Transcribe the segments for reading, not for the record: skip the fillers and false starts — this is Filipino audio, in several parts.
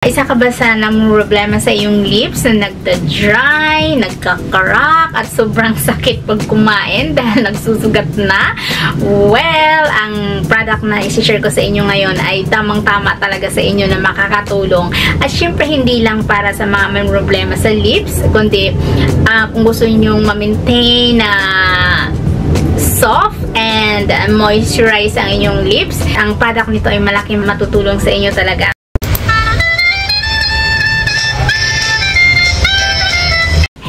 Isa ka ba sa problema sa iyong lips na nagda-dry, nagkakarak, at sobrang sakit pag kumain dahil nagsusugat na? Well, ang product na isi-share ko sa inyo ngayon ay tamang-tama talaga sa inyo na makakatulong. At syempre, hindi lang para sa mga may problema sa lips, kundi kung gusto ninyong ma-maintain na soft and moisturize ang inyong lips, ang product nito ay malaking matutulong sa inyo talaga.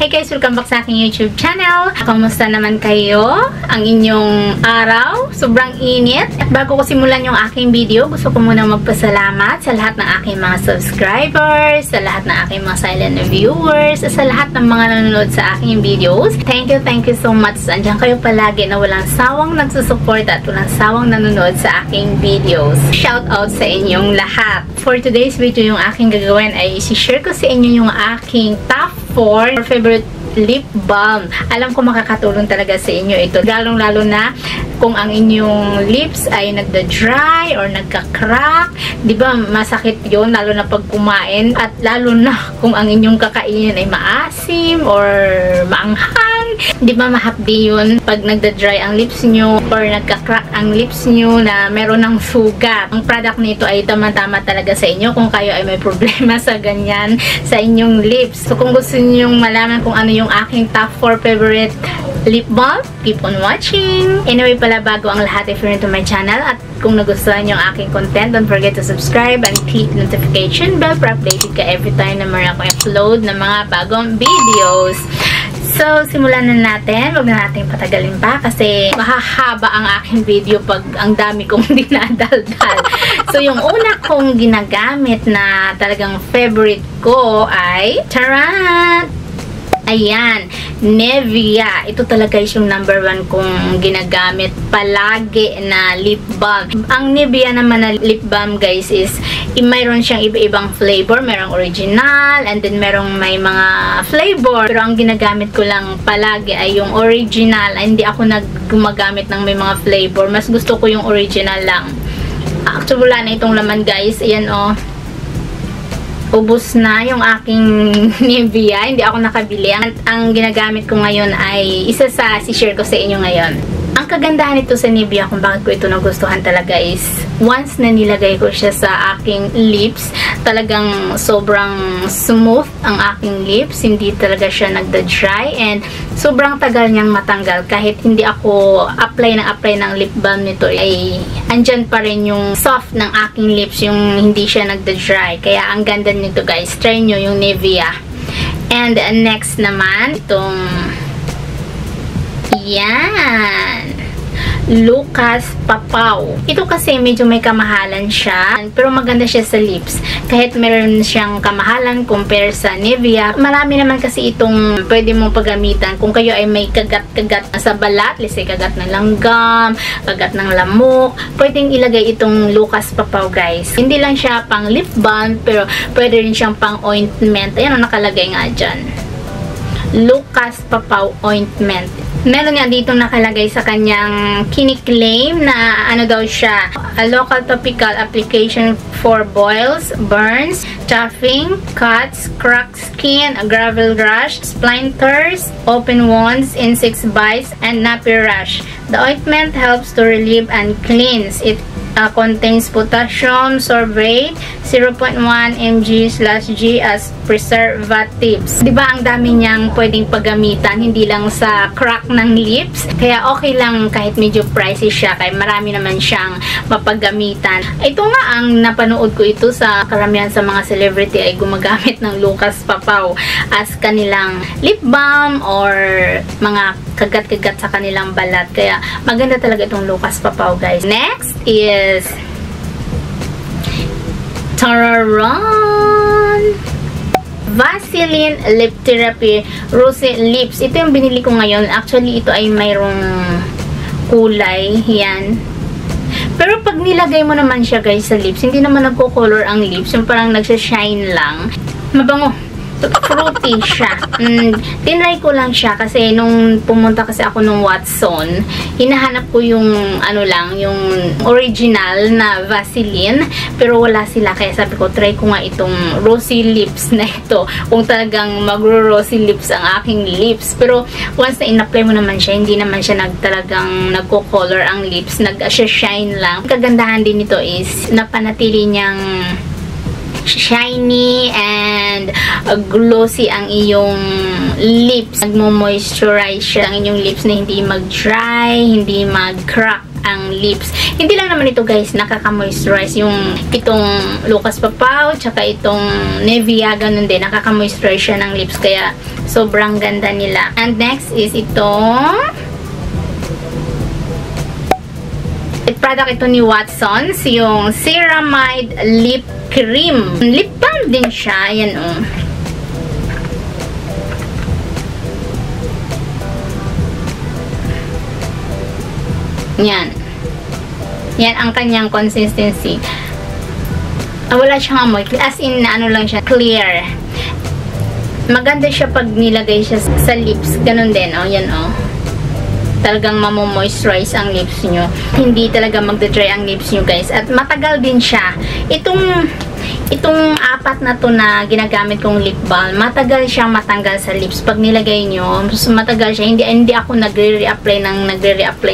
Hey guys! Welcome back sa aking YouTube channel. Kamusta naman kayo? Ang inyong araw? Sobrang init. At bago ko simulan yung aking video, gusto ko muna magpasalamat sa lahat ng aking mga subscribers, sa lahat ng aking mga silent viewers, sa lahat ng mga nanonood sa aking videos. Thank you so much. Andiyan kayo palagi na walang sawang nagsusupport at walang sawang nanonood sa aking videos. Shout out sa inyong lahat. For today's video, yung aking gagawin ay isi-share ko sa inyo yung aking top 4 favorite lip balm. Alam ko makakatulong talaga sa inyo ito. Lalong-lalo na kung ang inyong lips ay nagda-dry or nagka-crack. Diba masakit yun lalo na pag kumain, at lalo na kung ang inyong kakainin ay maasim or maanghang. Diba mahapdi yun pag nagda-dry ang lips nyo or nagka-crack ang lips nyo na meron ng sugat. Ang product nito ay tama-tama talaga sa inyo kung kayo ay may problema sa ganyan sa inyong lips. So kung gusto niyo malaman kung ano yung aking top 4 favorite lip balm, keep on watching. Anyway pala, bago ang lahat, if you're new to my channel at kung nagustuhan yung aking content, don't forget to subscribe and click notification bell para updated ka every time na meron akong upload ng mga bagong videos. So, simulan na natin. Huwag na natin patagalin pa kasi mahahaba ang aking video pag ang dami kong dinadaldal. So, yung una kong ginagamit na talagang favorite ko ay Charan! Ayan, Nivea. Ito talaga yung number 1 kong ginagamit palagi na lip balm. Ang Nivea naman na lip balm, guys, is mayroon siyang iba-ibang flavor. Merong original, and then merong may mga flavor. Pero ang ginagamit ko lang palagi ay yung original. Hindi ako gumagamit ng may mga flavor. Mas gusto ko yung original lang. Actually, wala na itong laman, guys. Ayan, oh. Ubus na yung aking Nivea. Hindi ako nakabili. Ang ginagamit ko ngayon ay isa sa share ko sa inyo ngayon. Ang kagandahan nito sa Nivea, kung bakit ko ito nagustuhan talaga, is once na nilagay ko siya sa aking lips, talagang sobrang smooth ang aking lips. Hindi talaga siya nagda-dry and sobrang tagal niyang matanggal. Kahit hindi ako apply ng lip balm nito, ay andyan pa rin yung soft ng aking lips, yung hindi siya nagda-dry. Kaya ang ganda nito, guys. Try nyo yung Nivea. And next naman, itong yan, Lucas Papaw. Ito kasi medyo may kamahalan siya, pero maganda siya sa lips. Kahit meron siyang kamahalan compare sa Nivea, marami naman kasi itong pwede mong paggamitan kung kayo ay may kagat-kagat sa balat. Let's say kagat ng langgam, kagat ng lamok. Pwedeng ilagay itong Lucas Papaw, guys. Hindi lang siya pang lip balm, pero pwede rin siyang pang ointment. Ayan ang nakalagay nga dyan. Lucas Papaw Ointment. Meron nga dito nakalagay sa kanyang kiniklaim na ano daw siya, a local topical application for boils, burns, chafing, cuts, cracked skin, gravel rash, splinters, open wounds, insect bites, and nappy rash. The ointment helps to relieve and cleanse. It contains potassium sorbate 0.1 mg/g as preservatives. Diba ang dami niyang pwedeng paggamitan, hindi lang sa crack ng lips. Kaya okay lang kahit medyo pricey siya, kaya marami naman siyang mapaggamitan. Ito nga ang napanood ko, ito sa karamihan sa mga celebrity ay gumagamit ng Lucas Papaw as kanilang lip balm or mga kagat-kagat sa kanilang balat. Kaya maganda talaga itong Lucas Papaw, guys. Next is Tararan Vaseline Lip Therapy Rosy Lips. Ito yung binili ko ngayon. Actually, ito ay mayroong kulay. Yan. Pero pag nilagay mo naman siya, guys, sa lips, hindi naman nagko-color ang lips. Yung parang nagsashine lang. Mabango. fruity siya. Tinry ko lang siya kasi nung pumunta kasi ako nung Watson, hinahanap ko yung ano lang, yung original na Vaseline, pero wala sila. Kaya sabi ko, try ko nga itong Rosy Lips na ito. Kung talagang magro-rosy lips ang aking lips. Pero once na in-apply mo naman siya, hindi naman siya talagang nagko-color ang lips. Nag-shine lang. Kagandahan din nito is napanatili niyang shiny and glossy ang iyong lips. Nagmo-moisturize siya ang inyong lips na hindi mag-dry, hindi mag-crack ang lips. Hindi lang naman ito guys, nakaka-moisturize. Yung itong Lucas Papaw, tsaka itong Nivea, ganun din. Nakaka-moisturize siya ng lips. Kaya sobrang ganda nila. And next is itong product ito ni Watsons, yung Ceramide Lip Cream. Lip balm din siya. Ayan o. Yan. Yan ang kanyang consistency. Wala siyang amoy. As in, ano lang siya, clear. Maganda siya pag nilagay siya sa lips. Ganun din, o. Yan, o. Talagang mamomoisturize ang lips nyo. Hindi talaga magda-dry ang lips nyo, guys. At matagal din siya. Itong apat na to na ginagamit kong lip balm, matagal siyang matanggal sa lips. Pag nilagay nyo, matagal siya. Hindi ako nagre-reapply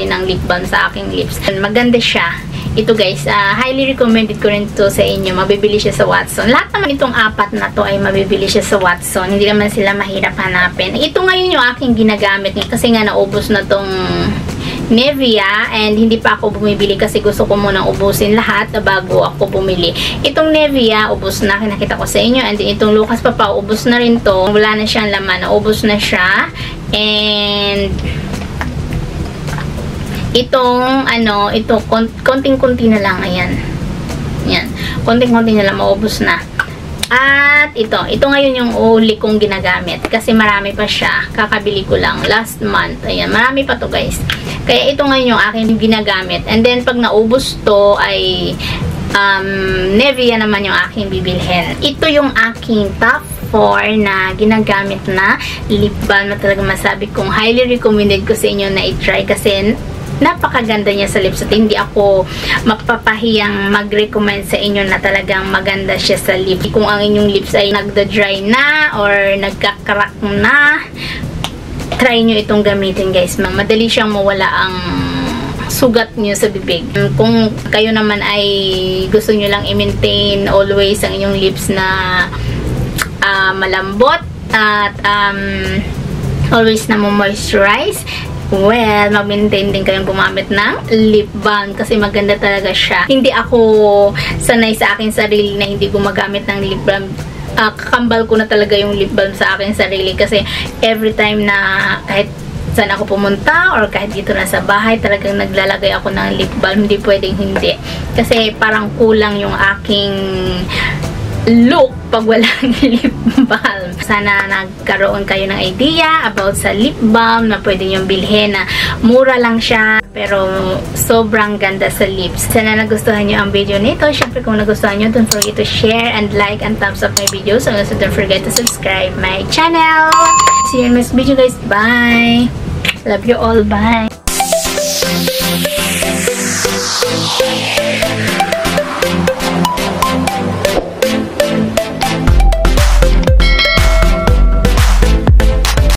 ng lip balm sa aking lips. Maganda siya. Ito guys, highly recommended ko rin ito sa inyo. Mabibili siya sa Watson. Lahat naman itong apat na to ay mabibili siya sa Watson. Hindi naman sila mahirap hanapin. Ito ngayon yung aking ginagamit kasi nga naubos na tong Nivea and hindi pa ako bumibili kasi gusto ko munang ubusin lahat bago ako bumili. Itong Nivea, ubos na. Kinakita ko sa inyo. And itong Lucas Papaw, ubos na rin to. Wala na siyang laman. Ubos na siya. And itong ito konting-konti na lang, ayan. Yan. Konting-konti na lang, maubos na. At ito ngayon yung uli kong ginagamit kasi marami pa siya. Kakabili ko lang last month. Ayan, marami pa to guys. Kaya ito ngayon yung aking ginagamit. And then pag naubos to ay Nivea naman yung aking bibilhin. Ito yung aking top 4 na ginagamit na lip balm na talaga masabi kong highly recommended ko sa inyo na i-try kasi napakaganda niya sa lips at hindi ako magpapahiyang mag-recommend sa inyo na talagang maganda siya sa lips. Kung ang inyong lips ay nagda-dry na or nagka-crack na, try nyo itong gamitin guys. Madali siyang mawala ang sugat nyo sa bibig. Kung kayo naman ay gusto nyo lang i-maintain always ang inyong lips na malambot at always na mo-moisturize, well, mag-maintain din kayong gumamit ng lip balm kasi maganda talaga siya. Hindi ako sanay sa aking sarili na hindi gumagamit ng lip balm. Kakambal ko na talaga yung lip balm sa aking sarili kasi every time na kahit saan ako pumunta or kahit dito na sa bahay, talagang naglalagay ako ng lip balm. Hindi pwedeng hindi. Kasi parang kulang yung aking look pag walang lip balm. Sana nagkaroon kayo ng idea about sa lip balm na pwede nyo bilhin na mura lang siya pero sobrang ganda sa lips. Sana nagustuhan nyo ang video nito. Syempre kung nagustuhan nyo, don't forget to share and like and thumbs up my videos. So also don't forget to subscribe my channel. See you in my next video guys. Bye! Love you all. Bye!